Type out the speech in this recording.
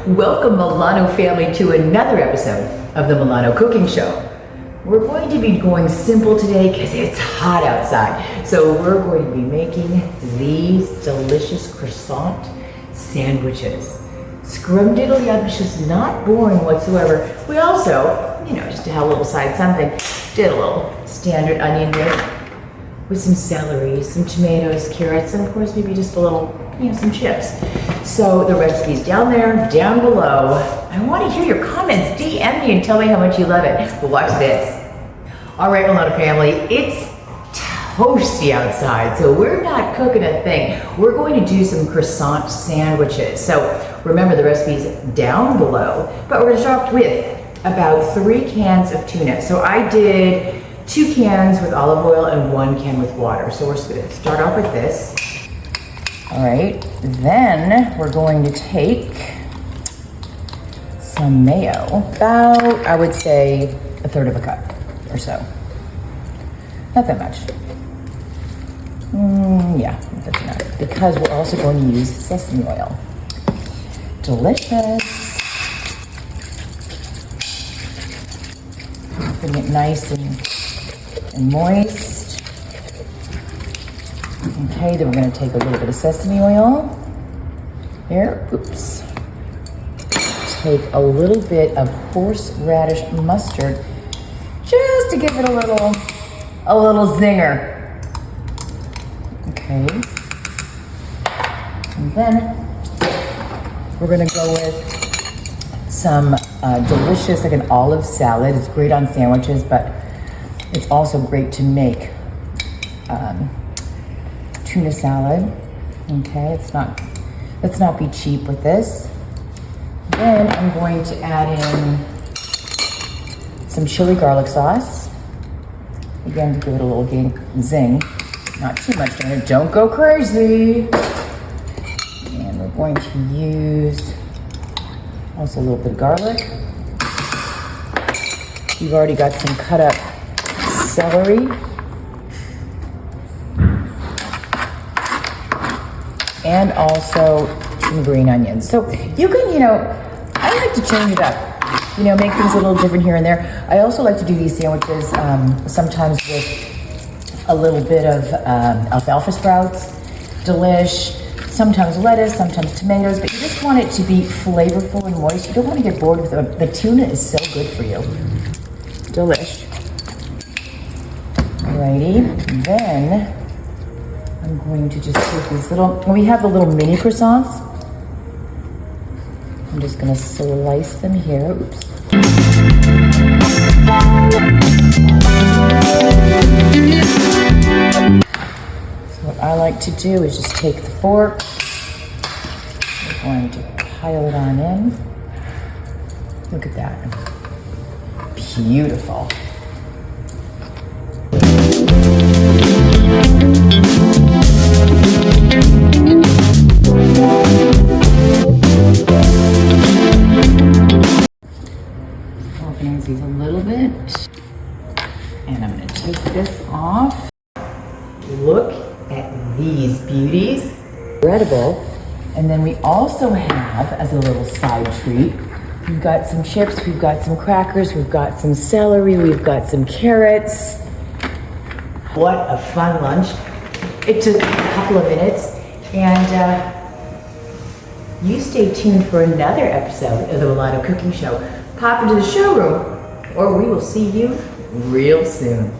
Welcome Milano family to another episode of the Milano Cooking Show. We're going to be going simple today because it's hot outside. So we're going to be making these delicious croissant sandwiches. Scrumdiddlyumptious, not boring whatsoever. We also, just to have a little side something, did a little standard onion dip with some celery, some tomatoes, carrots, and of course maybe just a little, some chips. So the recipe's down there, down below. I want to hear your comments. DM me and tell me how much you love it. But watch this. All right, Milano family, it's toasty outside, so we're not cooking a thing. We're going to do some croissant sandwiches. So remember, the recipe's down below, but we're going to start with about 3 cans of tuna. So I did 2 cans with olive oil and 1 can with water. So we're just going to start off with this. All right, then we're going to take some mayo, about, I would say, 1/3 of a cup or so. Not that much. Yeah, that's enough. Because we're also going to use sesame oil. Delicious. Keeping it nice and moist. Okay, then we're going to take a little bit of sesame oil. Here, oops. Take a little bit of horseradish mustard, just to give it a little zinger. Okay. And then we're going to go with some delicious, like an olive salad. It's great on sandwiches, but it's also great to make tuna salad. Okay, let's not be cheap with this. Then I'm going to add in some chili garlic sauce. Again, to give it a little zing. Not too much, don't go crazy. And we're going to use also a little bit of garlic. You've already got some cut up celery. And also some green onions. So you can, I like to change it up. Make things a little different here and there. I also like to do these sandwiches sometimes with a little bit of alfalfa sprouts, delish, sometimes lettuce, sometimes tomatoes, but you just want it to be flavorful and moist. You don't want to get bored with it. The tuna is so good for you. Delish. Alrighty, then I'm going to just take these we have the little mini croissants. I'm just going to slice them here. Oops. So what I like to do is just take the fork. We're going to pile it on in. Look at that. Beautiful. Opening these a little bit, and I'm going to take this off. Look at these beauties. Incredible. And then we also have, as a little side treat, we've got some chips, we've got some crackers, we've got some celery, we've got some carrots. What a fun lunch. It took a couple of minutes, and you stay tuned for another episode of the Milano Cooking Show. Pop into the showroom, or we will see you real soon.